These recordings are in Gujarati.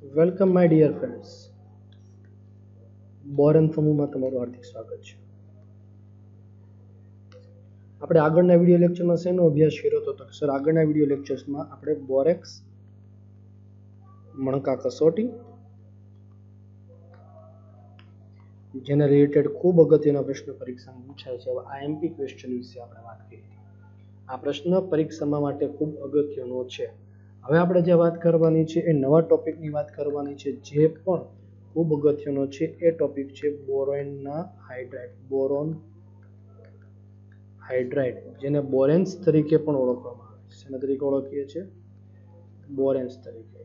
Welcome my dear friends. Borane સમૂહમાં તમારું હાર્દિક સ્વાગત છે. આપણે આગળના વિડીયો લેક્ચરમાં શેનો અભ્યાસ કર્યો હતો? સર, આગળના વિડીયો લેક્ચર્સમાં આપણે બોરેક્સ મણકા કસોટી, જેના રિલેટેડ ખૂબ અગત્યના પ્રશ્ન પરીક્ષામાં પૂછાય છે, એવા આઈએમપી ક્વેશ્ચન વિશે આપણે વાત કરી હતી. આ પ્રશ્ન પરીક્ષામાં માટે ખૂબ અગત્યનો છે. હવે આપણે જે વાત કરવાની છે એ નવા ટોપિકની વાત કરવાની છે, જે પણ ખૂબ અગત્યનો છે. એ ટોપિક છે બોરોનના હાઇડ્રાઇડ. બોરોન હાઇડ્રાઇડ, જેને બોરેન્સ તરીકે પણ ઓળખવામાં આવે છે. શેના તરીકે ઓળખીએ છીએ? બોરેન્સ તરીકે.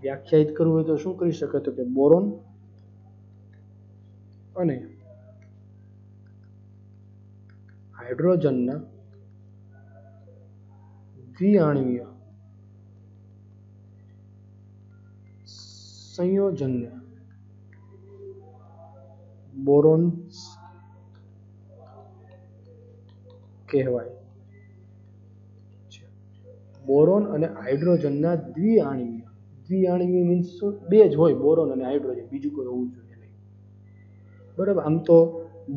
વ્યાખ્યાયિત કરવું હોય તો શું કરી શકે? તો કે બોરોન અને હાઇડ્રોજનના દ્વિઆણ્વીય સંયોજનને બોરોન્સ કહેવાય છે. બોરોન અને હાઇડ્રોજનના દ્વિઆણ્વીય મીન્સ બે જ હોય, બોરોન અને હાઇડ્રોજન, બીજું કોઈ હોવું જોઈએ નહીં. બરાબર. આમ તો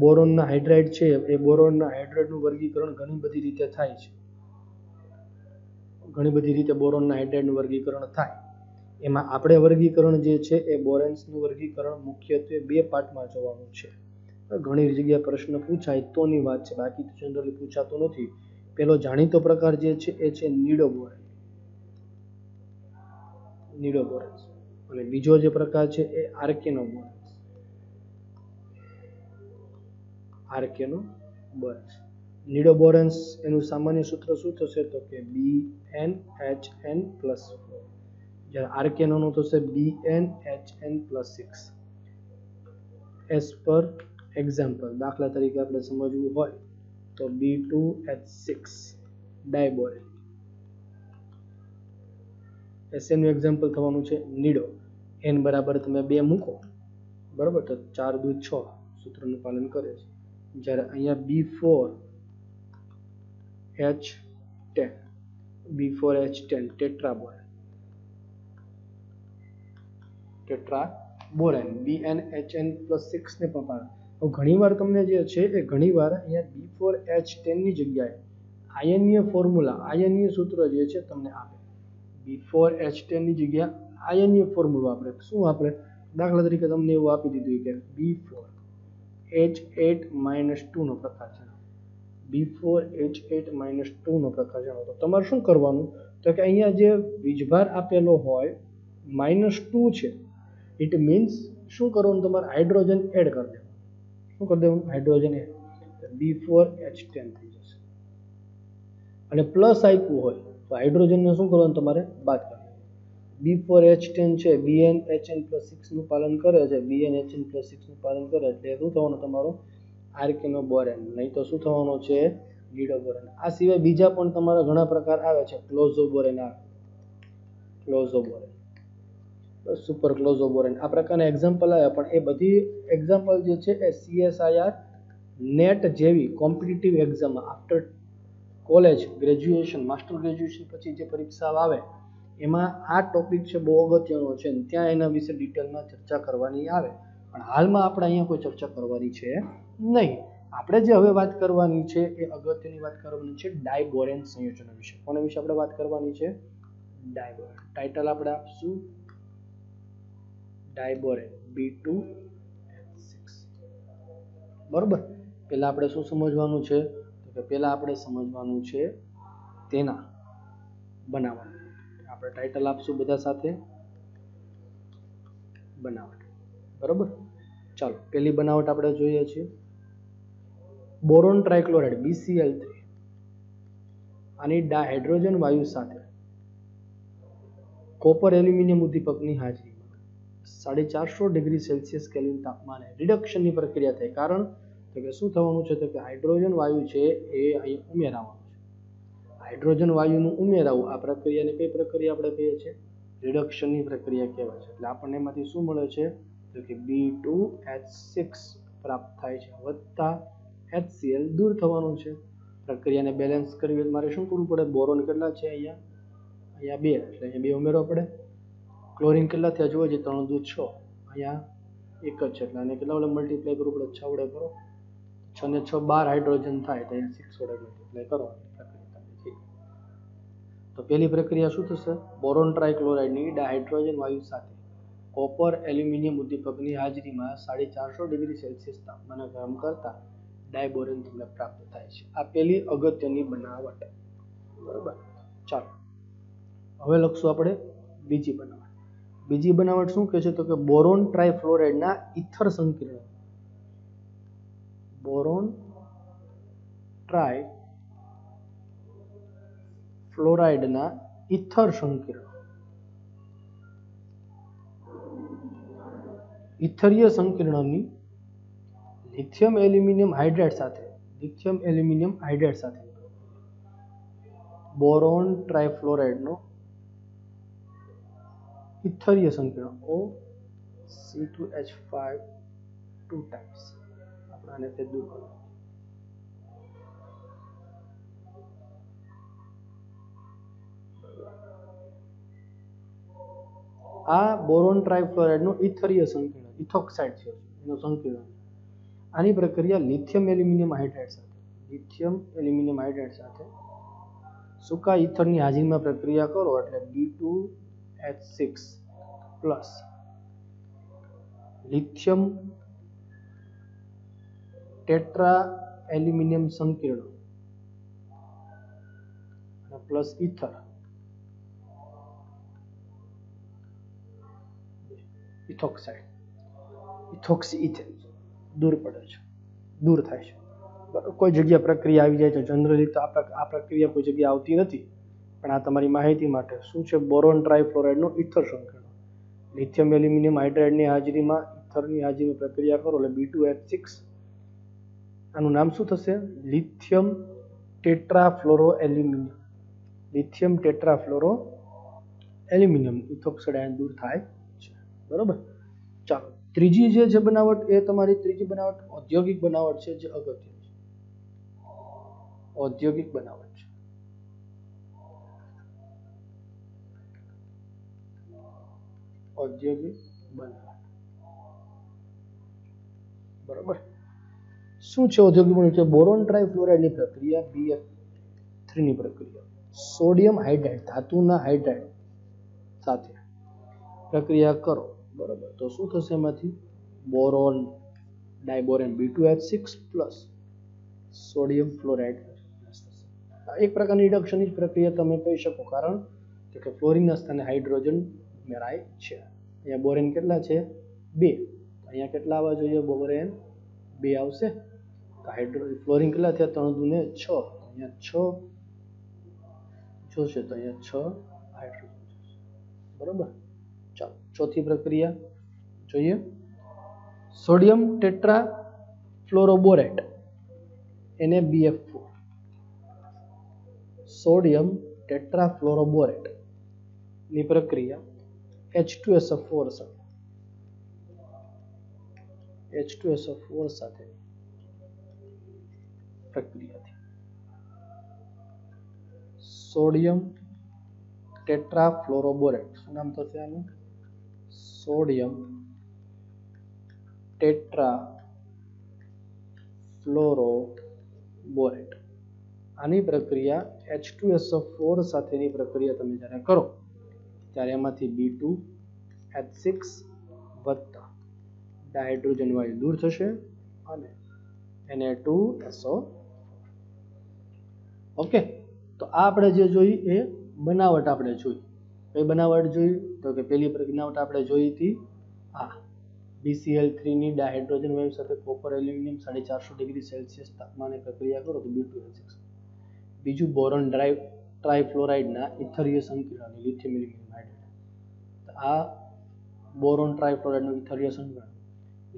બોરોનના હાઇડ્રાઇડ છે એ બોરોનના હાઇડ્રાઇડનું વર્ગીકરણ ઘણી બધી રીતે થાય છે. ઘણી બધી રીતે બોરોનના હાઇડ્રાઇડનું વર્ગીકરણ થાય. એમાં આપણે વર્ગીકરણ જે છે એ બોરેન્સનું વર્ગીકરણ મુખ્યત્વે બે પાર્ટમાં જોવાનું છે. ઘણી જગ્યાએ પ્રશ્ન પૂછાય તોની વાત છે, બાકી જનરલી પૂછાતો નથી. પેલો જાણીતો પ્રકાર જે છે એ છે નિડોબોરેન, નિડોબોરેન્સ. અને બીજો જે પ્રકાર છે એ આર્કેનોબોરેન્સ, આર્કેનોબોરેન્સ. નિડોબોરેન્સ એનું સામાન્ય સૂત્ર શું થશે? તો કે BnHn+4, જ્યારે આર્કેનોનું થશે BnHn+6. એઝ પર એક્ઝામ્પલ, દાખલા તરીકે આપણે સમજવું હોય તો B2H6 ડાયબોરેન. એસએનનું એક્ઝામ્પલ થવાનું છે નિડો. n બરાબર તમે 2 મૂકો, બરાબર, તો 4 2 6 સૂત્રનું પાલન કરે છે. જ્યારે અહીંયા B4H10 ટેટ્રાબોરેન, BnHn+6 ને પણ પાલન. હવે ઘણીવાર તમને જે છે એ ઘણીવાર અહીંયા B4H10 ની જગ્યાએ આયનીય ફોર્મ્યુલા, આયનીય સૂત્ર જે છે તમને આપે. B4H10 ની જગ્યાએ આયનીય ફોર્મ્યુલા આપણે શું આપણે? દાખલા તરીકે તમને એવું આપી દીધું કે B4H8-2 નો પ્રકાર છે. B4H8-2 નો પ્રકાર જાણો તો તમારે શું કરવાનું? તો કે અહીંયા જે વીજભાર આપેલો હોય -2 છે, ઇટ મીન્સ શું કરવાનું? તમારે હાઇડ્રોજન એડ કરી દેવાનું. શું કરી દેવાનું? Hydrogen add. B4H10 થઈ જશે. અને પ્લસ આપ્યું હોય તો હાઇડ્રોજનને શું કરવાનું? તમારે બાદ કરવાનું. B4H10 છે BnHn+6 નું પાલન કરે છે. BnHn+6 નું પાલન કરે એટલે શું થવાનું? તમારું આર્કેનોબોરેન. નહીં તો શું થવાનું છે? નિડોબોરેન. આ સિવાય બીજા પણ તમારા ઘણા પ્રકાર આવે છે. ક્લોઝોબોરેન આવે, ક્લોઝોબોરેન, સુપર ક્લોઝોબોરેન, આ પ્રકારના એક્ઝામ્પલ આવે. પણ એ બધી એક્ઝામ્પલ જે છે એ CSIR નેટ જેવી કોમ્પિટિટિવ એક્ઝામમાં after college, graduation, master graduation પછી જે પરીક્ષાઓ આવે એમાં આ ટોપિક છે બહુ અગત્યનો છે. ત્યાં એના વિશે ડિટેલમાં ચર્ચા કરવાની આવે. પણ હાલમાં આપણે અહીંયા કોઈ ચર્ચા કરવાની છે નહીં. આપણે જે હવે વાત કરવાની છે એ અગત્યની વાત કરવાની છે ડાયબોરેન સંયોજનો વિશે. કોના વિશે આપણે વાત કરવાની છે? ડાયબોરેન. ટાઇટલ આપણે આપશું ડાયબોરેન, B2H6. બરોબર. પહેલા આપણે શું સમજવાનું છે? તો કે પહેલા આપણે સમજવાનું છે તેના બનાવટ. આપણે ટાઇટલ આપશું બધા સાથે બનાવટ. બરોબર. ચાલો, પહેલી બનાવટ આપણે જોઈએ છીએ બોરોન ટ્રાઇક્લોરાઇડ, BCl3. આની ડાયહાઇડ્રોજન વાયુ સાથે કોપર એલ્યુમિનિયમ ઉદ્દીપકની હાજરીમાં 450 ડિગ્રી સેલ્સિયસ કેલ્વિન તાપમાને રિડક્શનની પ્રક્રિયા થાય. કારણ તો કે શું થવાનું છે? તો કે હાઇડ્રોજન વાયુ છે એ અહીં ઉમેરાવાનું છે. હાઇડ્રોજન વાયુનું ઉમેરાવું, આ પ્રક્રિયાને કઈ પ્રક્રિયા આપણે કહીએ છીએ? રિડક્શનની પ્રક્રિયા કહેવાય છે. એટલે આપણને એમાંથી શું મળે છે? તો કે B2H6 પ્રાપ્ત થાય છે, વત્તા HCl દૂર થવાનું છે. પ્રક્રિયાને બેલેન્સ કરવી મારે શું કરવું પડે? બોરોન કેટલા છે અહીંયા? 2, એટલે અહીંયા 2 ઉમેરવા પડે. ક્લોરીન કેટલા થયા જુઓ, જે 3 દૂ 6, અહીંયા એક જ છે એટલે આને કેટલા વડે મલ્ટીપ્લાય કરવું પડે? 6 વડે કરો, 6 ને 6 12 હાઇડ્રોજન થાય, તો અહીંયા 6 વડે મલ્ટીપ્લાય કરો. તો પહેલી પ્રક્રિયા શું થશે? બોરોન ટ્રાયક્લોરાઇડની ડાયહાઇડ્રોજન વાયુ સાથે કોપર એલ્યુમિનિયમ ઉદ્દીપકની હાજરીમાં 450 ડિગ્રી સેલ્સિયસ તાપમાને ગરમ કરતા ડાયબોરેન તમને પ્રાપ્ત થાય છે. આ પહેલી અગત્યની બનાવટ. બરાબર. ચાલો હવે લખશું આપણે બીજી બનાવટ. બીજી બનાવટ શું કહે છે? તો કે બોરોન ટ્રાયફ્લોરાઇડના ઇથર સંકીર્ણ. બોરોન ટ્રાયફ્લોરાઇડના ઇથર સંકીર્ણ. ઇથરીય સંકીર્ણની લિથિયમ એલ્યુમિનિયમ હાઇડ્રાઇડ સાથે બોરોન ટ્રાયફ્લોરાઇડનો ઇથરીય સંકીર્ણ O(C2H5) 2 times. આપણે આને તે દૂર કરો. આ બોરોન ટ્રાયફ્લોરાઇડનો ઇથરીય સંકીર્ણ, ઇથોક્સાઇડ છે એનો સંકીર્ણ. આની પ્રક્રિયા લિથિયમ એલ્યુમિનિયમ હાઇડ્રાઇડ સાથે સૂકા ઇથરની હાજરીમાં પ્રક્રિયા કરો એટલે B2H6 plus lithium tetra aluminium સંકીર્ણ plus ether ethoxide ethoxy ethane દૂર થાય છે. કોઈ જગ્યા પ્રક્રિયા આવી જાય તો જનરલી તો આ પ્રક્રિયા કોઈ જગ્યા આવતી નથી, પણ આ તમારી માહિતી માટે શું છે? બોરોન ટ્રાયફ્લોરાઇડનો ઇથર સંકીર્ણ લિથિયમ એલ્યુમિનિયમ હાઇડ્રાઇડની હાજરીમાં ઇથરની હાજરીમાં પ્રક્રિયા કરો એટલે B2H6. આનું નામ શું થશે? લિથિયમ ટેટ્રાફ્લોરો એલ્યુમિનિયમ ઇથોક્સાઇડ આયન દૂર થાય છે. બરોબર. ચાલો ત્રીજી જે બનાવટ, એ તમારી ત્રીજી બનાવટ ઔદ્યોગિક બનાવટ છે, જે અગત્યની છે. ઔદ્યોગિક બનાવટ છે. ઔદ્યોગિક બનાવટ. બરાબર. શું છે ઔદ્યોગિક બનાવટ? બોરોન ટ્રાયફ્લોરાઇડની પ્રક્રિયા BF3 ની પ્રક્રિયા સોડિયમ હાઇડ્રાઇડ ધાતુના હાઇડ્રાઇડ સાથે પ્રક્રિયા કરો. બરાબર. તો શું થશે? એમાંથી boron ડાયબોરેન B2H6 plus sodium fluoride. એક પ્રકારની રિડક્શનની જ પ્રક્રિયા તમે કહી શકો, કારણ કે ફ્લોરિનના સ્થાને હાઇડ્રોજન ઉમેરાય છે. અહીંયા બોરેન કેટલા છે? 2. અહીંયા કેટલા આવવા જોઈએ? બોરેન 2 આવશે. તો ફ્લોરિન કેટલા થયા? 3 દૂને 6. અહીંયા 6 જોશે તો અહીંયા 6 હાઇડ્રોજન. બરોબર. ચાલો ચોથી પ્રક્રિયા જોઈએ. Sodium tetra fluoroborate NaBF4. Sodium tetrafluoroborate ની પ્રક્રિયા H2SO4 સાથે પ્રક્રિયાથી સોડિયમ ટેટ્રાફ્લોરોબોરેટ. શું નામ થશે આનું? સોડિયમ ટેટ્રાફ્લોરોબોરેટ. આની પ્રક્રિયા H2SO4 સાથેની પ્રક્રિયા તમે જ્યારે કરો ત્યારે એમાંથી B2H6 વત્તા ડાયહાઇડ્રોજન વાયુ દૂર થશે અને Na2SO. ઓકે. તો આ આપણે જે જોઈ એ બનાવટ આપણે જોઈ. કઈ બનાવટ જોઈ? તો કે પહેલી બનાવટ આપણે જોઈ હતી આ BCl3 ની ડાયહાઇડ્રોજન વાયુ સાથે કોપર એલ્યુમિનિયમ 450 ડિગ્રી સેલ્સિયસ તાપમાને પ્રક્રિયા કરો તો B2H6. બીજું બોરોન ટ્રાયફ્લોરાઇડના ઇથરીય સંકીર્ણ લિથિયમ એલ્યુમિનિયમ હાઇડ્રાઇડ. આ બોરોન ટ્રાયફ્લોરાઇડનું ઇથરીય સંકીર્ણ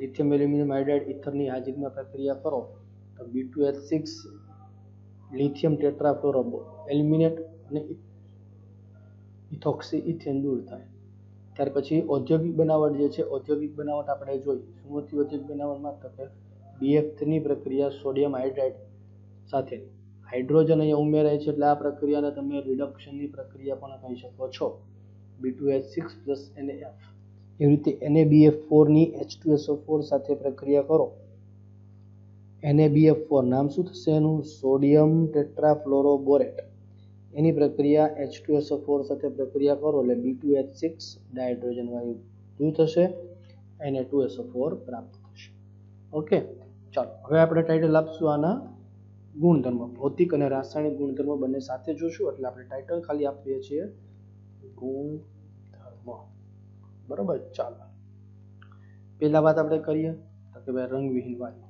લિથિયમ એલ્યુમિનિયમ હાઇડ્રાઇડ ઇથરની હાજરીમાં પ્રક્રિયા કરો તો B2H6 લિથિયમ ટેટ્રાફ્લોરો એલ્યુમિનેટ અને ઇથોક્સી ઇથેન દૂર થાય. ત્યાર પછી ઔદ્યોગિક બનાવટ જે છે, ઔદ્યોગિક બનાવટ આપણે જોઈ. શું હતી ઔદ્યોગિક બનાવટમાં? તો કે BF3 ની પ્રક્રિયા સોડિયમ હાઇડ્રાઇડ સાથે હાઇડ્રોજન અહીંયા ઉમેરાય છે, એટલે આ પ્રક્રિયાને તમે રિડક્શનની પ્રક્રિયા પણ કહી શકો છો. B2H6 plus NaF. એવી રીતે NaBF4 ની H2SO4 સાથે પ્રક્રિયા કરો. NaBF4 નામ શું થશે એનું? સોડિયમ ટેટ્રાફ્લોરોબોરેટ. એની પ્રક્રિયા H2SO4 સાથે પ્રક્રિયા કરો એટલે B2H6 ડાયહાઇડ્રોજન વાયુ શું થશે? Na2SO4 પ્રાપ્ત થશે. ઓકે, ચાલો હવે આપણે ટાઇટલ આપશું આના ગુણધર્મ. ભૌતિક અને રાસાયણિક ગુણધર્મ બંને સાથે જોશું એટલે આપણે ટાઇટલ ખાલી આપીએ છીએ ગુણધર્મ. બરોબર, ચાલો પહેલા વાત આપણે કરીએ તો કે ભાઈ રંગવિહીન વાયુ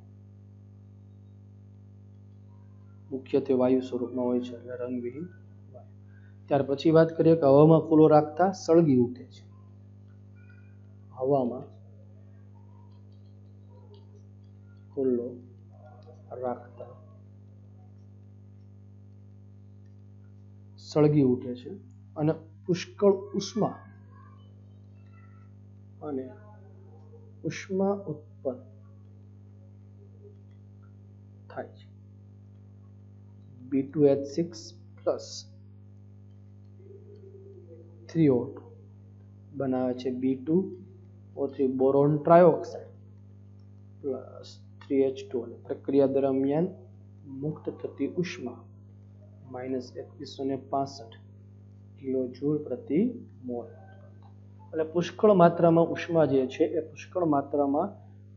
મુખ્યત્વે વાયુ સ્વરૂપમાં હોય છે એટલે રંગવિહીન વાયુ. ત્યાર પછી વાત કરીએ કે હવામાં ખુલ્લો રાખતા સળગી ઉઠે છે. હવામાં ખુલ્લો રાખતા સળગી ઉઠે છે અને પુષ્કળ ઉષ્મા ઉત્પન્ન થાય છે. B2H6 પ્લસ 3O2 બનાવે છે B2O3 boron trioxide plus 3H2 અને પ્રક્રિયા દરમિયાન મુક્ત થતી ઉષ્મા -2165 કિલોજૂલ પ્રતિ મોલ. એટલે પુષ્કળ માત્રામાં ઉષ્મા જે છે એ પુષ્કળ માત્રામાં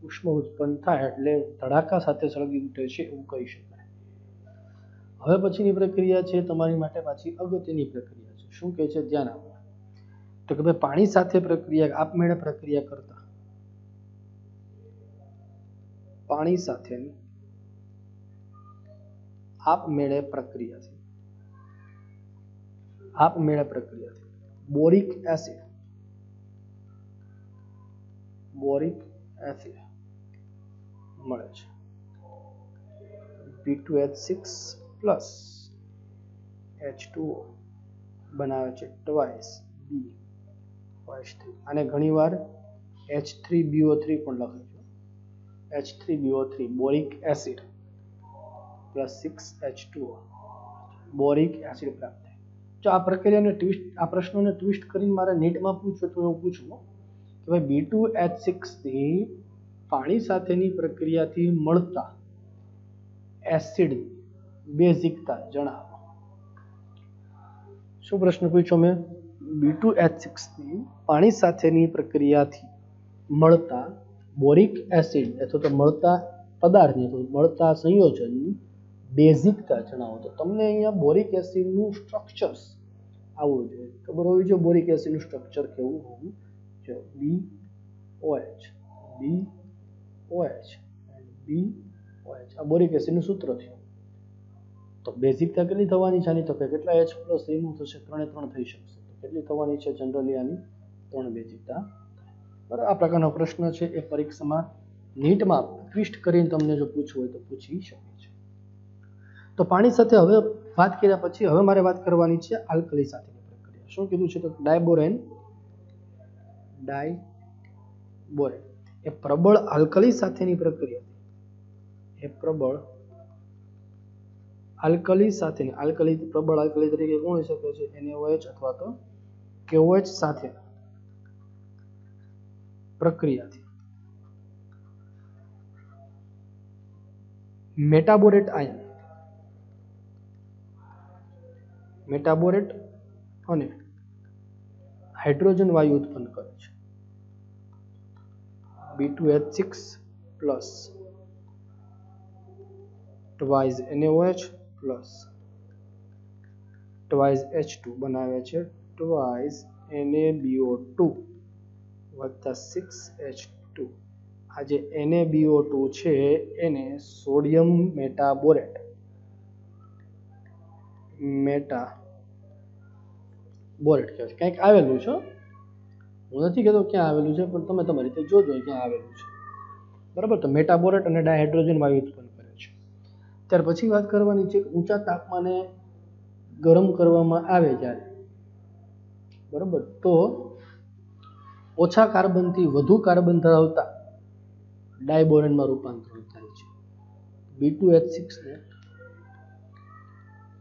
ઉષ્મા ઉત્પન્ન થાય એટલે ધડાકા સાથે સળગી ઉઠે છે એવું કહી શકાય. હવે પછીની પ્રક્રિયા છે તમારી માટે પાછી અગત્યની પ્રક્રિયા છે. શું કહે છે? ધ્યાન આપો. તો કે ભાઈ પાણી સાથે પ્રક્રિયા આપમેળે પ્રક્રિયા કરતા પાણી સાથેની આપમેળે પ્રક્રિયાથી બોરિક એસિડ મળે છે. B2H6 પ્લસ H2O બનાવે છે ટ્વાઇસ BOH3. આને ઘણીવાર H3BO3 પણ લખે છે. H3BO3 boric acid plus 6H2O boric acid પ્રાપ્ત થાય. જો આ પ્રક્રિયાને આ પ્રશ્નોને ટ્વિસ્ટ કરીને મારે નીટમાં પૂછવું તો હું પૂછું કે ભાઈ B2H6 થી પાણી સાથેની પ્રક્રિયાથી મળતા એસિડ બેઝિકતા જણાવો. શું પ્રશ્ન પૂછ્યો મેં? B2H6 થી પાણી સાથેની પ્રક્રિયાથી મળતા બોરિક એસિડ અથવા તો મળતા પદાર્થની અથવા મળતા સંયોજનની બેઝિકતા જણાવો. તો તમને અહીંયા બોરિક એસિડનું સ્ટ્રક્ચર્સ આવવું જોઈએ, ખબર હોવી જોઈએ બોરિક એસિડનું સ્ટ્રક્ચર કેવું હોવું જોઈએ. BOH આ બોરિક એસિડનું સૂત્ર થયું. તો બેઝિકતા કેટલી થવાની છે આની? તો કે કેટલા H+ રિમૂવ થશે? 3 થઈ શકશે. તો કેટલી થવાની છે જનરલી આની? 3 બેઝિકતા. બરાબર, આ પ્રકારનો પ્રશ્ન છે એ પરીક્ષામાં નીટમાં ટ્વિસ્ટ કરીને તમને જો પૂછવું હોય તો પૂછી શકે છે. તો પાણી સાથે હવે વાત કર્યા પછી હવે મારે વાત કરવાની છે આલ્કલી સાથેની પ્રક્રિયા. શું કીધું છે? તો ડાયબોરેન એ પ્રબળ આલ્કલી સાથેની પ્રક્રિયા. પ્રબળ આલ્કલી તરીકે કોણ હોઈ શકે છે? NaOH અથવા તો KOH સાથે પ્રક્રિયાથી મેટાબોરેટ અને હાઇડ્રોજન વાયુ ઉત્પન્ન કરે છે. B2H6 plus twice NaOH plus twice H2 બનાવે છે ટ્વાઇસ NaBO2 વત્તા 6H2. આ જે NaBO2 છે એને સોડિયમ મેટાબોરેટ કહેવાય. કંઈક આવેલું છે, હું નથી કહેતો ક્યાં આવેલું છે, પણ તમે તમારી રીતે જોજો ક્યાં આવેલું છે. બરાબર, તો મેટાબોરેટ અને ડાયહાઇડ્રોજન વાયુ ઉત્પન્ન કરે છે. ત્યાર પછી વાત કરવાની છે કે ઊંચા તાપમાને ગરમ કરવામાં આવે જ્યારે, બરાબર, તો ઓછા કાર્બનથી વધુ કાર્બન ધરાવતા ડાયબોરેનમાં રૂપાંતરણ થાય છે. B2H6 ને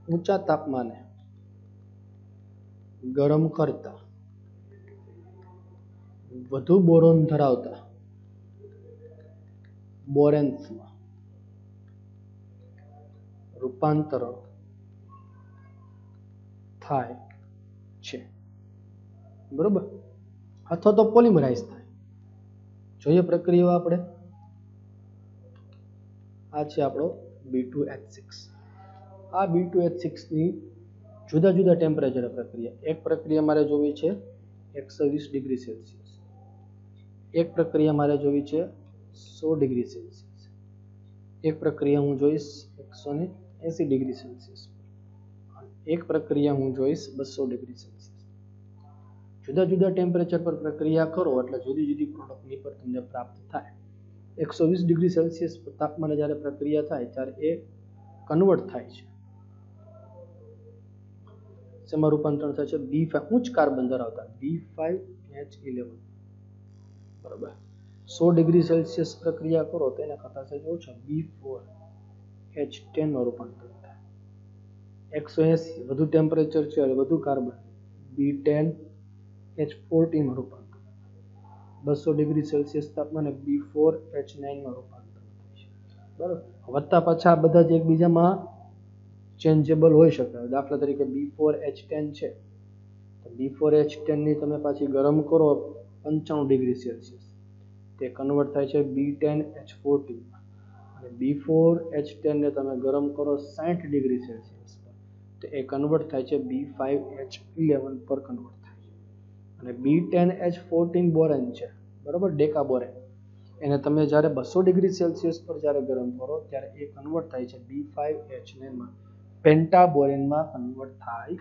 ઊંચા તાપમાને ગરમ કરતા વધુ બોરોન ધરાવતા બોરેન્સમાં રૂપાંતરણ થાય છે, બરોબર, અથવા તો પોલિમરાઇઝ થાય. જોઈએ પ્રક્રિયાઓ આપણે. આ છે આપણો B2H6. આ B2H6 ની જુદા જુદા ટેમ્પરેચરે પ્રક્રિયા. એક પ્રક્રિયા મારે જોવી છે 120 ડિગ્રી સેલ્સિયસ, એક પ્રક્રિયા મારે જોવી છે 100 ડિગ્રી સેલ્સિયસ, એક પ્રક્રિયા હું જોઈશ 180 ડિગ્રી સેલ્સિયસ, એક પ્રક્રિયા હું જોઈશ 200 ડિગ્રી સેલ્સિયસ. જુદા જુદા ટેમ્પરેચર પર પ્રક્રિયા કરો એટલે જુદી જુદી પ્રોડક્ટની પર તમને પ્રાપ્ત થાય. 120 ડિગ્રી સેલ્સિયસ તાપમાને જ્યારે પ્રક્રિયા થાય ત્યારે એ કન્વર્ટ થાય છે. શેમાં રૂપાંતરણ થાય છે? B5 ઉચ્ચ કાર્બન ધરાવતા B5H11, બરાબર. 100 ડિગ્રી સેલ્સિયસ પ્રક્રિયા કરો તો એના કરતાં સહેજ ઓછા B4H10 માં રૂપાંતર થાય. 180 વધુ ટેમ્પરેચર છે એટલે વધુ કાર્બન B10H14 માં રૂપાંતર. 200 ડિગ્રી સેલ્સિયસ તાપમાને B4H9 માં રૂપાંતર થાય છે, બરાબર. વધતા પાછા આ બધા જ એકબીજામાં ચેન્જેબલ હોઈ શકે. દાખલા તરીકે B4H10 છે તો B4H10 ની તમે પાછી ગરમ કરો 95 ડિગ્રી સેલ્સિયસ, તે કન્વર્ટ થાય છે B10H14 માં. અને B4H10 ને તમે ગરમ કરો 60 ડિગ્રી સેલ્સિયસ પર, તો એ કન્વર્ટ થાય છે B5H11 પર કન્વર્ટ થાય છે. અને B10H14 બોરેન છે, બરાબર, ડેકા બોરેન, એને તમે જ્યારે 200 ડિગ્રી સેલ્સિયસ પર જ્યારે ગરમ કરો ત્યારે એ કન્વર્ટ થાય છે B5H9 માં, પેન્ટાબોરેનમાં કન્વર્ટ થાય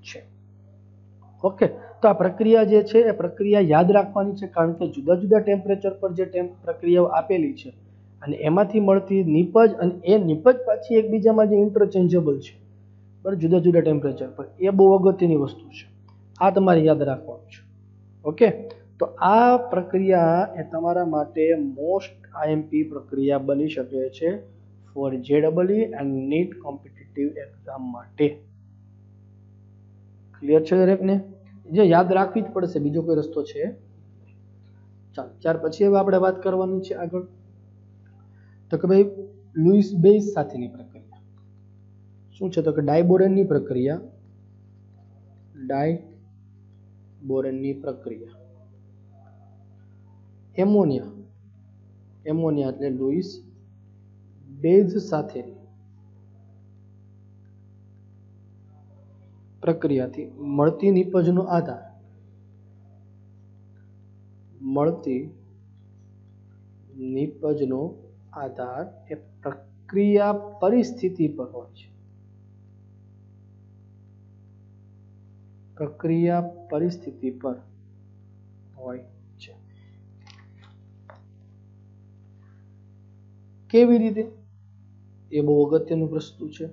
છે. ઓકે, તો આ પ્રક્રિયા જે છે એ પ્રક્રિયા યાદ રાખવાની છે, કારણ કે જુદા જુદા ટેમ્પરેચર પર જે પ્રક્રિયાઓ આપેલી છે અને એમાંથી મળતી નિપજ અને એ નિપજ પાછી એકબીજામાં જે ઇન્ટરચેન્જેબલ છે, બરાબર, જુદા જુદા ટેમ્પરેચર પર, એ બહુ અગત્યની વસ્તુ છે. આ તમારે યાદ રાખવાનું છે. ઓકે, તો આ પ્રક્રિયા એ તમારા માટે મોસ્ટ IMP પ્રક્રિયા બની શકે છે for JEE and NEET competitive exam માટે. ક્લિયર છે દરેકને? જે યાદ રાખવી જ પડશે, બીજો કોઈ રસ્તો છે? ચાલો, ત્યાર પછી હવે આપણે વાત કરવાની છે આગળ, તો કે ભાઈ લુઈસ બેઇસ સાથેની પ્રક્રિયા શું છે? તો કે ડાયબોરેનની પ્રક્રિયા, ડાયબોરેનની પ્રક્રિયા, એમોનિયા એટલે લુઈસ બેઇઝ સાથેની પ્રક્રિયાથી મળતી નિપજનો આધાર, મળતી નિપજનો આધાર એ પ્રક્રિયા પરિસ્થિતિ પર હોય છે. પ્રક્રિયા પરિસ્થિતિ પર હોય છે. કેવી રીતે? એ બહુ અગત્યનું પ્રશ્ન છે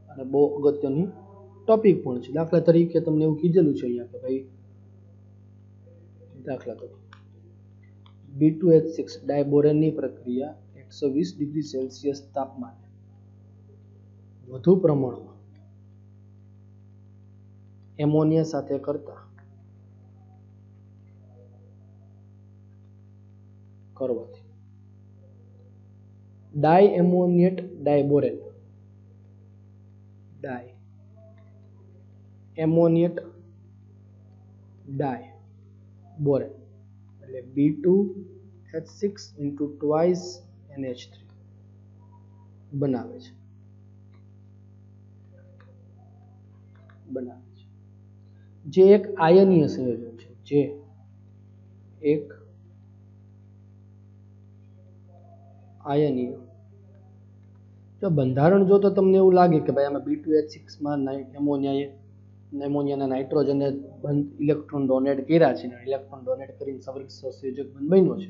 અને બહુ અગત્યની ટોપિક પણ છે. દાખલા તરીકે તમને એવું કીધેલું છે અહીંયા કે ભાઈ, દાખલા તરીકે B2H6 ડાયબોરેનની પ્રક્રિયા 120 ડિગ્રી સેલ્સિયસ તાપમાને વધુ પ્રમાણમાં એમોનિયા સાથે કરતા કરવાથી ડાયએમોનિયેટ ડાયબોરેન, ડાયએમોનિયેટ ડાયબોરેન એટલે B2H6 into twice NH3 બનાવે છે. જે એક આયનીય સંયોજન છે, જે એક આયનીય. જો બંધારણ જો તો તમને એવું લાગે કે ભાઈ આમાં B2H6 માં એમોનિયાના નાઇટ્રોજનને ઇલેક્ટ્રોન ડોનેટ કર્યા છે, ઇલેક્ટ્રોન ડોનેટ કરીને સંયોજક બન્યો છે,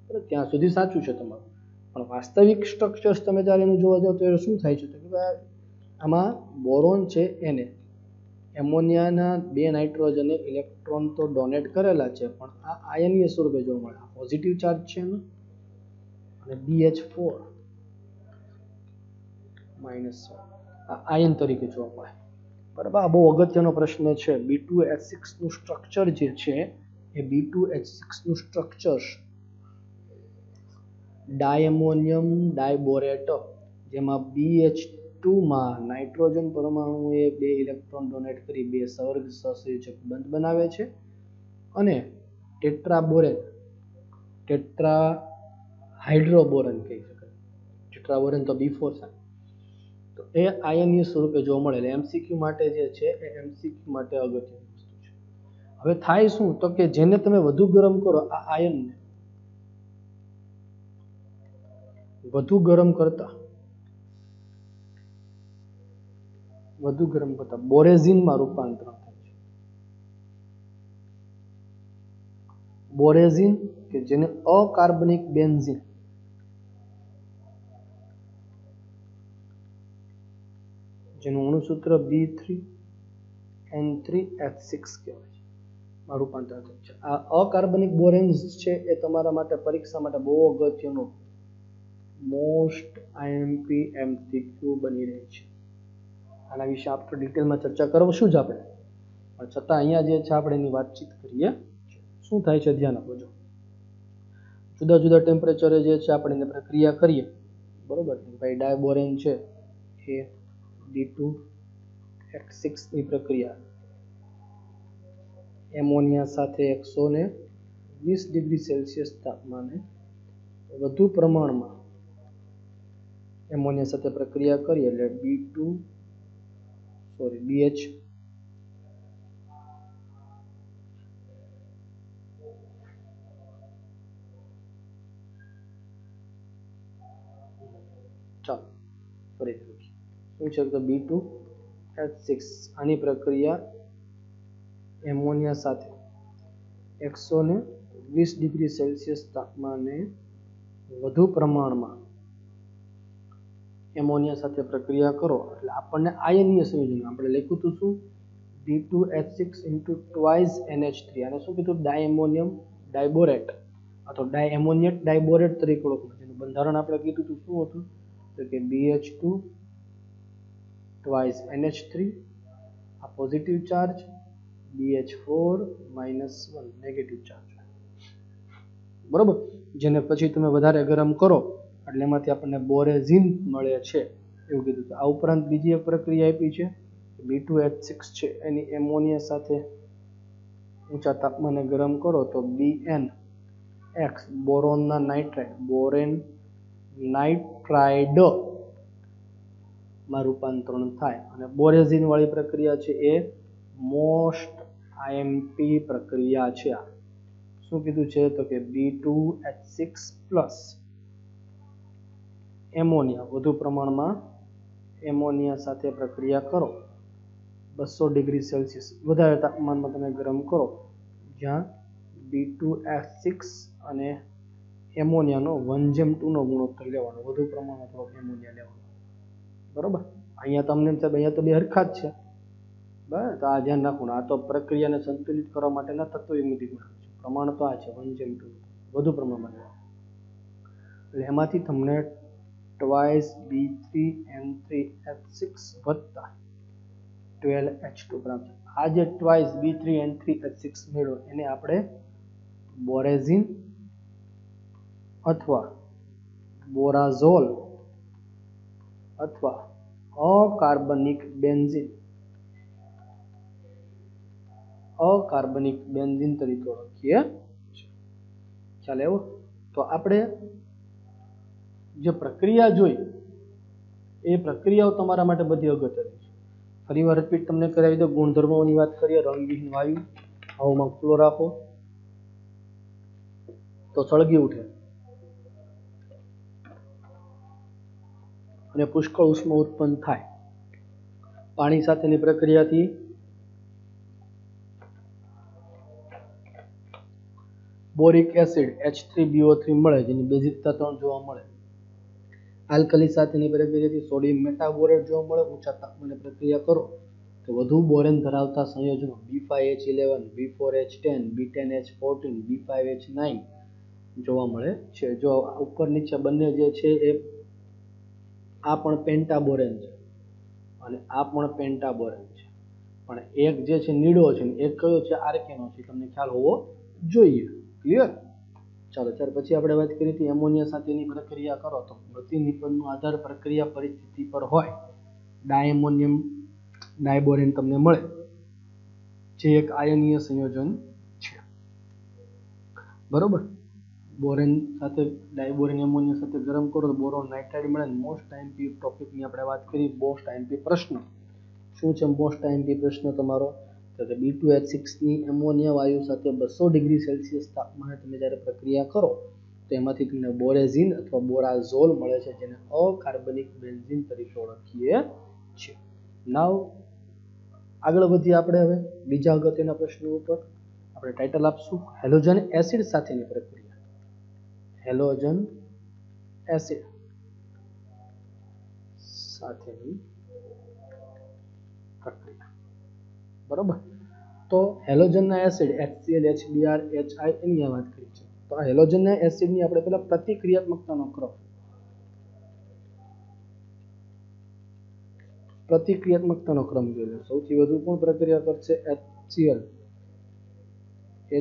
બરાબર, ત્યાં સુધી સાચું છે તમારું. પણ વાસ્તવિક સ્ટ્રક્ચર્સ તમે જ્યારે એનું જોવા જાઓ તો એ શું થાય છે? તો કે આમાં બોરોન છે એને એમોનિયાના 2 નાઇટ્રોજને ઇલેક્ટ્રોન તો ડોનેટ કરેલા છે, પણ આ આયનીય સ્વરૂપે જોવા મળે. પોઝિટિવ ચાર્જ છે એનો, અને BH4 આ આયન તરીકે જોવા મળે, બરાબર. આ બહુ અગત્યનો પ્રશ્ન છે. B2H6 નું સ્ટ્રક્ચર જે છે એ B2H6 નું સ્ટ્રક્ચર ડાયમોનિયમ ડાયબોરેટ, જેમાં BH2 માં નાઇટ્રોજન પરમાણુએ 2 ઇલેક્ટ્રોન ડોનેટ કરી 2 સવર્ગ સહસંયોજક બંધ બનાવે છે, અને ટેટ્રાબોરેન, ટેટ્રા હાઇડ્રોબોરેન કહી શકાય, ટેટ્રાબોરેન તો B4 છે, તો એ આયનીય સ્વરૂપે જોવા મળે. એટલે MCQ માટે જે છે એ MCQ માટે અગત્યની વસ્તુ છે. હવે થાય શું તો કે જેને તમે વધુ ગરમ કરો, આ આયનને વધુ ગરમ કરતા બોરેઝિનમાં રૂપાંતરણ થાય છે. બોરેઝિન કે જેને અકાર્બનિક બેન્ઝીન, જેનું અણુસૂત્ર B3N3H6 કહેવાય છે, માં રૂપાંતર થાય છે. આ અકાર્બનિક બોરેન્સ છે એ તમારા માટે પરીક્ષા માટે બહુ અગત્યનું મોસ્ટ IMP MCQ બની રહી છે. આના વિશે આપણે ડિટેલમાં ચર્ચા કરશું જ આપણે, પણ છતાં અહીંયા જે છે આપણે એની વાતચીત કરીએ. શું થાય છે ધ્યાન આપજો. જુદા જુદા ટેમ્પરેચરે જે છે આપણે એને પ્રક્રિયા કરીએ, બરોબર. ભાઈ ડાયબોરેન છે એ B2H6 ની પ્રક્રિયા એમોનિયા સાથે 120 ડિગ્રી સેલ્સિયસ તાપમાને વધુ પ્રમાણમાં એમોનિયા સાથે પ્રક્રિયા કરીએ એટલે BH ચાલો ફરીથી શું છે તો B2H6 આની પ્રક્રિયા એમોનિયા સાથે 120 ડિગ્રી સેલ્સિયસ તાપમાને વધુ પ્રમાણમાં એમોનિયા સાથે પ્રક્રિયા કરો એટલે આપણને આયનીય સંયોજન આપણે લખ્યું હતું શું B2H6 into twice NH3, અને શું કીધું ડાયએમોનિયમ ડાયબોરેટ અથવા ડાયએમોનિયેટ ડાયબોરેટ તરીકે ઓળખવું. જેનું બંધારણ આપણે કીધું હતું શું હતું તો કે BH2 twice NH3 આ positive charge, BH4 -1 negative charge, બરોબર. જેને પછી તમે વધારે ગરમ કરો એટલે એમાંથી આપણને બોરેઝિન મળે છે એવું કીધું. આ ઉપરાંત બીજી એક પ્રક્રિયા આપી છે B2H6 છે એની એમોનિયા સાથે ઊંચા તાપમાને ગરમ કરો તો BnX બોરોનના નાઇટ્રાઇડ, બોરેન નાઇટ્રાઇડ માં રૂપાંતરણ થાય, અને બોરેઝિન વાળી પ્રક્રિયા છે એ મોસ્ટ IMP પ્રક્રિયા છે. આ શું કીધું છે તો કે B2H6 પ્લસ એમોનિયા વધુ પ્રમાણમાં એમોનિયા સાથે પ્રક્રિયા કરો 200 ડિગ્રી સેલ્સિયસ વધારે તાપમાનમાં તમે ગરમ કરો, જ્યાં B2H6 અને એમોનિયાનો 1:2 નો ગુણોત્તર લેવાનો, વધુ પ્રમાણમાં થોડોક એમોનિયા લેવાનો, બરોબર. અહીંયા તમને સાહેબ અહીંયા તો બે હરખા જ છે, બરાબર. તો આ ધ્યાન રાખવાનું. આ તો પ્રક્રિયાને સંતુલિત કરવા માટેના તત્વોમાંથી છે, પ્રમાણ તો આ છે 1:2 વધુ પ્રમાણમાં લેવાનું. એટલે એમાંથી તમને twice B3N3H6 વત્તા 12H2 પ્રાપ્ત. આ જે twice B3N3H6 મેળવો એને આપણે બોરેઝિન અથવા બોરાઝોલ અથવા અકાર્બનિક બેન્ઝીન તરીકે ઓળખીએ છીએ. ખ્યાલ આવ્યો? તો આપણે જે પ્રક્રિયા જોઈ એ પ્રક્રિયાઓ તમારા માટે બધી અગત્યની છે. ફરી વાર રિપીટ તમને કરાવી દો. ગુણધર્મોની વાત કરીએ. રંગવિહીન વાયુ હવામાં ખુલ્લો રાખો તો સળગી ઉઠે અને પુષ્કળ ઉષ્મા ઉત્પન્ન થાય. પાણી સાથેની પ્રક્રિયાથી બોરિક એસિડ H3BO3 મળે, જેની બેઝિકતા 3 જોવા મળે. આલ્કલી સાથેની પ્રક્રિયાથી સોડિયમ મેટાબોરેટ જોવા મળે. ઊંચા તાપમાને પ્રક્રિયા કરો તો વધુ બોરેન ધરાવતા સંયોજનો B5H11, B4H10, B10H14, B5H9 જોવા મળે છે. જો ઉપર નીચે બંને જે છે એ આ પણ પેન્ટાબોરેન છે અને આ પણ પેન્ટાબોરેન છે, પણ એક જે છે નીડો છે ને એક કયો છે આર્કેનો છે, તમને ખ્યાલ હોવો જોઈએ. ક્લિયર? ચાલો ત્યાર પછી આપણે વાત કરી હતી એમોનિયા સાથેની પ્રક્રિયા કરો તો મળતી નિપજનો આધાર પ્રક્રિયા પરિસ્થિતિ પર હોય. ડાયએમોનિયમ ડાયબોરેન તમને મળે, જે એક આયનીય સંયોજન છે. બરોબર? બોરેન સાથે ડાયબોરેન એમોનિયા સાથે ગરમ કરો તો બોરોન નાઇટ્રાઇડ મળે. મોસ્ટ આઈએમપી ટોપિકની આપણે વાત કરી. મોસ્ટ આઈએમપી પ્રશ્ન શું છે? મોસ્ટ આઈએમપી પ્રશ્ન તમારો તો કે B2H6 ની એમોનિયા વાયુ સાથે 200 ડિગ્રી સેલ્સિયસ તાપમાને તમે જ્યારે પ્રક્રિયા કરો તો એમાંથી તમને બોરેઝિન અથવા બોરાઝોલ મળે છે, જેને અકાર્બનિક બેન્ઝીન તરીકે ઓળખીએ છીએ. નાવ આગળ વધીએ આપણે હવે બીજા અગત્યના પ્રશ્નો ઉપર. આપણે ટાઇટલ આપશું હેલોજન એસિડ સાથેની પ્રક્રિયા. હેલોજન એસિડ સાથેની પ્રક્રિયા. બરોબર? તો હેલોજનના એસિડ HCl HBr HI એની વાત કરી છે. તો આ હેલોજનના એસિડની આપણે પહેલા પ્રતિક્રિયાત્મકતાનો ક્રમ જોઈ લો. સૌથી વધુ કોણ પ્રક્રિયા કરશે? HCl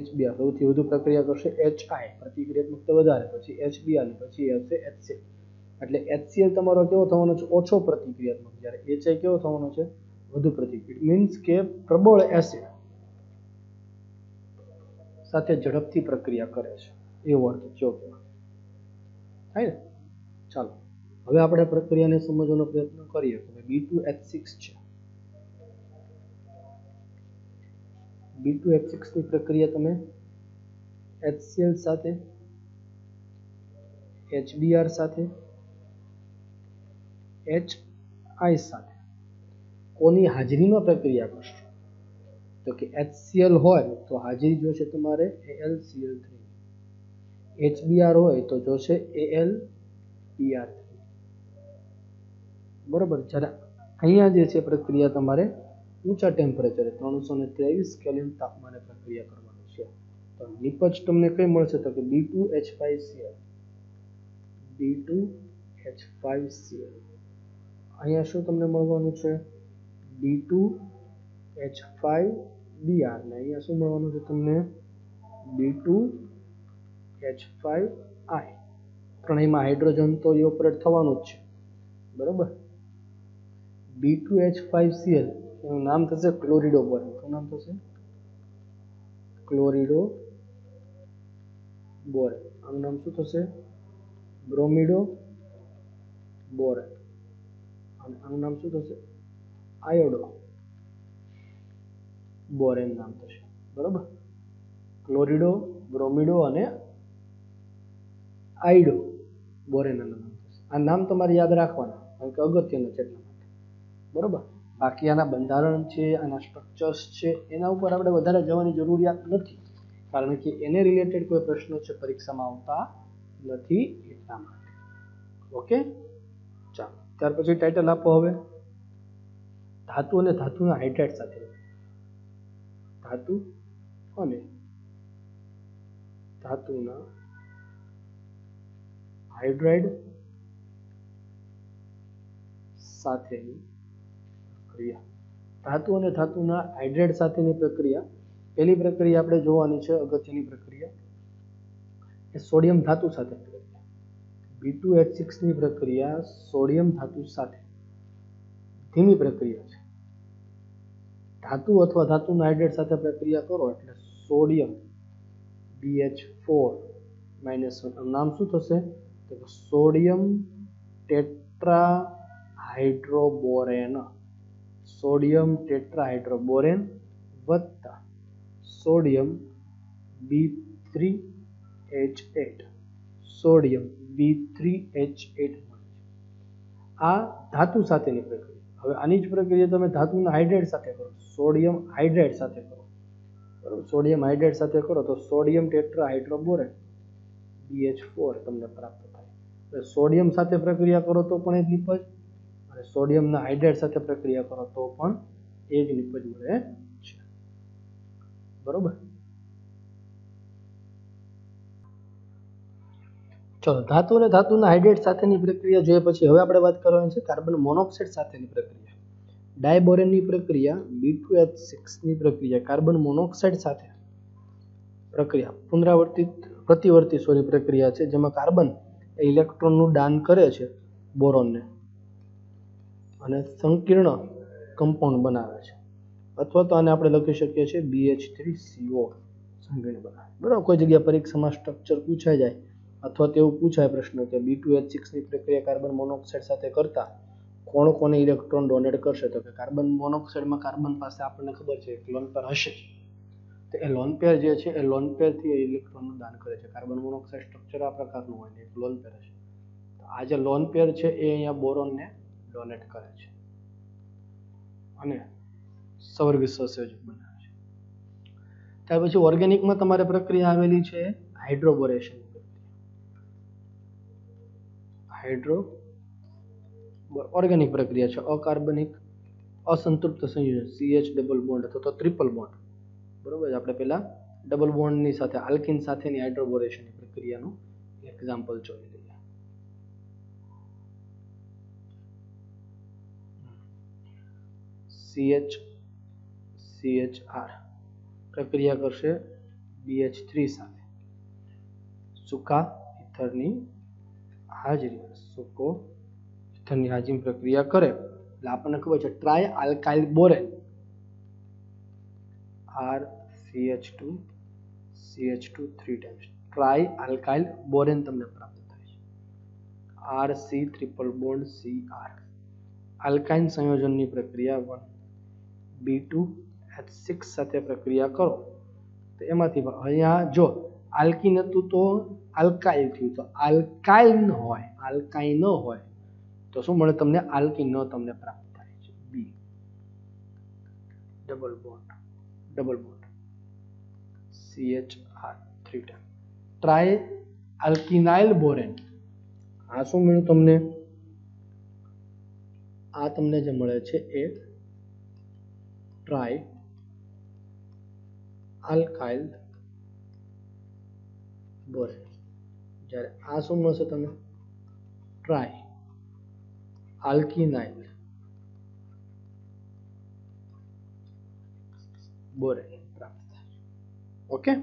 HBr. સૌથી વધુ પ્રક્રિયા કરશે HI, પ્રતિક્રિયાત્મકતા વધારે, પછી HBr, પછી આવશે HCl. એટલે HCl તમારો કેવો થવાનો છે? ઓછો પ્રતિક્રિયાત્મક, જ્યારે HI કેવો થવાનો છે? વધુ પ્રતિક્રિયા. મીન્સ કે પ્રબળ એસિડ સાથે ઝડપથી પ્રક્રિયા કરે છે, એવો અર્થ જો થાય ને. ચાલો હવે આપણે પ્રક્રિયાને સમજવાનો પ્રયત્ન કરીએ. B2H6 છે. B2H6 ની પ્રક્રિયા તમે HCl સાથે, HBr સાથે, HI સાથે કોની હાજરીમાં પ્રક્રિયા કરશો? તો કે HCl હોય તો હાજરી જોશે તમારે AlCl3, HBr હોય તો જોશે AlBr3. બરોબર? જ્યારે અહીંયા જે છે પ્રક્રિયા તમારે ઊંચા ટેમ્પરેચરે 323 કેલ્વિન તાપમાને પ્રક્રિયા કરવાની છે. તો નિપજ તમને કઈ મળશે? તો કે B2H5Cl. B2H5Cl. અહીંયા શું તમને મળવાનું છે? B2H5Br. ને અહીંયા શું મળવાનું છે તમને? B2H5I. ત્રણેયમાં હાઇડ્રોજન તો ઇવોપરેટ થવાનું જ છે. બરોબર? B2H5Cl એનું નામ થશે ક્લોરિડો બોરેન. શું નામ થશે? ક્લોરિડો બોરેન. આનું નામ શું થશે? બ્રોમિડો બોરેન. અને આનું નામ શું થશે? આયોડો બોરેન નામ થશે. બરોબર? ક્લોરિડો, બ્રોમિડો અને આઈડો બોરેન નામ થશે. આ નામ તમારે યાદ રાખવાના, કારણ કે અગત્યનું છે એટલા માટે. બરોબર? બાકી આના બંધારણ છે, આના સ્ટ્રક્ચર્સ છે, એના ઉપર આપણે વધારે જવાની જરૂરિયાત નથી, કારણ કે એને રિલેટેડ કોઈ પ્રશ્નો છે પરીક્ષામાં આવતા નથી એટલા માટે. ઓકે? ચાલો ત્યાર પછી ટાઇટલ આપો હવે ધાતુ અને ધાતુના હાઇડ્રાઇડ સાથે. ધાતુ અને ધાતુના હાઇડ્રાઇડ સાથેની પ્રક્રિયા. ધાતુ અને ધાતુના હાઇડ્રાઇડ સાથેની પ્રક્રિયા. પહેલી પ્રક્રિયા આપણે જોવાની છે, અગત્યની પ્રક્રિયા એ સોડિયમ ધાતુ સાથે પ્રક્રિયા. B2H6 ની પ્રક્રિયા સોડિયમ ધાતુ સાથે ધીમી પ્રક્રિયા છે. ધાતુ અથવા ધાતુના હાઇડ્રેટ સાથે પ્રક્રિયા કરો એટલે સોડિયમ BH4 -1. નામ શું થશે? તો સોડિયમ ટેટ્રાહાઇડ્રોબોરેન. સોડિયમ ટેટ્રાહાઇડ્રોબોરેન વત્તા સોડિયમ B3H8. Sodium B3H8. આ ધાતુ સાથેની પ્રક્રિયા. હવે આની જ પ્રક્રિયા તમે ધાતુના હાઇડ્રેટ સાથે કરો, સોડિયમ હાઇડ્રેટ સાથે કરો. બરાબર? સોડિયમ હાઇડ્રેટ સાથે કરો તો સોડિયમ ટેટ્રાહાઇડ્રોબોરેન BH4 તમને પ્રાપ્ત થાય. સોડિયમ સાથે પ્રક્રિયા કરો તો પણ એ જ નિપજ, અને સોડિયમના હાઇડ્રેટ સાથે પ્રક્રિયા કરો તો પણ એ જ નિપજ મળે છે. બરોબર? ચલો ધાતુ અને ધાતુના હાઇડ્રેટ સાથેની પ્રક્રિયા જોઈએ પછી હવે આપણે વાત કરવાની છે કાર્બન મોનોક્સાઇડ સાથેની પ્રક્રિયા. ડાયબોરેનની પ્રક્રિયા, B2H6 ની પ્રક્રિયા કાર્બન મોનોક્સાઇડ સાથે પ્રક્રિયા પ્રતિવર્તી પ્રક્રિયા છે જેમાં કાર્બન એ ઇલેક્ટ્રોનનું દાન કરે છે બોરોનને અને સંકીર્ણ કમ્પાઉન્ડ બનાવે છે, અથવા તો આને આપણે લખી શકીએ છીએ BH3CO સંકીર્ણ બનાવે. બરાબર, કોઈ જગ્યાએ પરીક્ષામાં સ્ટ્રક્ચર પૂછાઈ જાય અથવા તેવું પૂછાય પ્રશ્ન કે B2H6ની પ્રક્રિયા કાર્બન મોનોક્સાઇડ સાથે કરતા કોણ કોને ઇલેક્ટ્રોન ડોનેટ કરશે, તો કે કાર્બન મોનોક્સાઇડમાં કાર્બન પાસે આપણને ખબર છે એક લોન પેર હશે, તો એ લોન પેર જે છે એ લોન પેરથી ઇલેક્ટ્રોનનું દાન કરે છે. કાર્બન મોનોક્સાઇડ સ્ટ્રક્ચર આ પ્રકારનું હોય ને એક લોન પેર હશે, તો આ જે લોન પેર છે એ અહીંયા બોરોનને ડોનેટ કરે છે અને સવર્ગ સહસંયોજક બનાવે છે. ત્યાર પછી ઓર્ગેનિકમાં તમારે પ્રક્રિયા આવેલી છે હાઇડ્રોબોરેશન. ઓર્ગેનિક પ્રક્રિયા છે અકાર્બનિક અસંતૃપ્ત સંયોજન CH ડબલ બોન્ડ અથવા તો ટ્રિપલ બોન્ડ. બરોબર, આપણે પેલા ડબલ બોન્ડની સાથે આલ્કિન સાથેની હાઇડ્રોબોરેશનની પ્રક્રિયાનું એક્ઝામ્પલ જોઈ લઈએ. CHR પ્રક્રિયા કરશે BH3 સાથે સૂકા ઇથરની હાજરી પ્રક્રિયા કરે એટલે આપણને ખબર છે tri alkyl borane RCH2 3 times tri alkyl borane તમને પ્રાપ્ત થાય છે. RC triple bond CR alkyne સંયોજનની પ્રક્રિયા 1 B2H6 સાથે પ્રક્રિયા કરો તો એમાંથી અહીંયા જો આલ્કિન હતું તો આલ્કાઇલ થયું, તો આલ્કાઇલ ન હોય તો શું મળે તમને? આલ્કિન તમને પ્રાપ્ત થાય છે. B double bond CHR 3 time tri alkenyl borane. આ શું મળ્યું તમને? આ તમને જે મળે છે એ ટ્રાય આલ્કાઇલ બોરેન. જ્યારે આ શું મળશે તમને? ટ્રાય આલ્કિનાઇલ બોરેન પ્રાપ્ત થાય. ઓકે,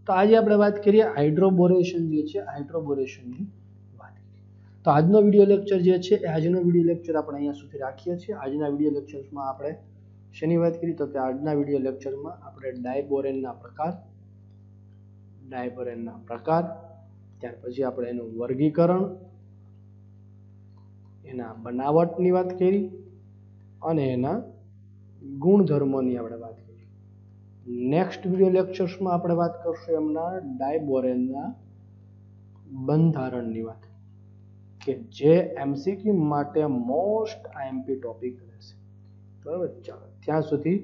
તો આજે આપણે વાત કરીએ હાઇડ્રોબોરેશન જે છે હાઇડ્રોબોરેશનની વાત કરીએ. તો આજનો વિડીયો લેક્ચર જે છે એ આજનો વિડીયો લેક્ચર આપણે અહીંયા સુધી રાખીએ છીએ. આજના વિડીયો લેક્ચરમાં આપણે શેની વાત કરી? તો કે આજના વિડીયો લેક્ચરમાં આપણે ડાયબોરેનના પ્રકાર, ત્યાર પછી આપણે એનું વર્ગીકરણ, એના બનાવટની વાત કરી અને એના ગુણધર્મોની આપણે વાત કરી. નેક્સ્ટ વિડીયો લેક્ચર્સમાં આપણે વાત કરશું એમના ડાયબોરેનના બંધારણની વાત, કે જે MCQ માટે મોસ્ટ IMP ટોપિક રહેશે. બરાબર, ચાલો ત્યાં સુધી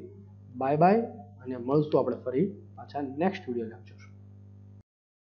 બાય બાય અને મળશું આપણે ફરી પાછા નેક્સ્ટ વિડીયો લેક્ચર.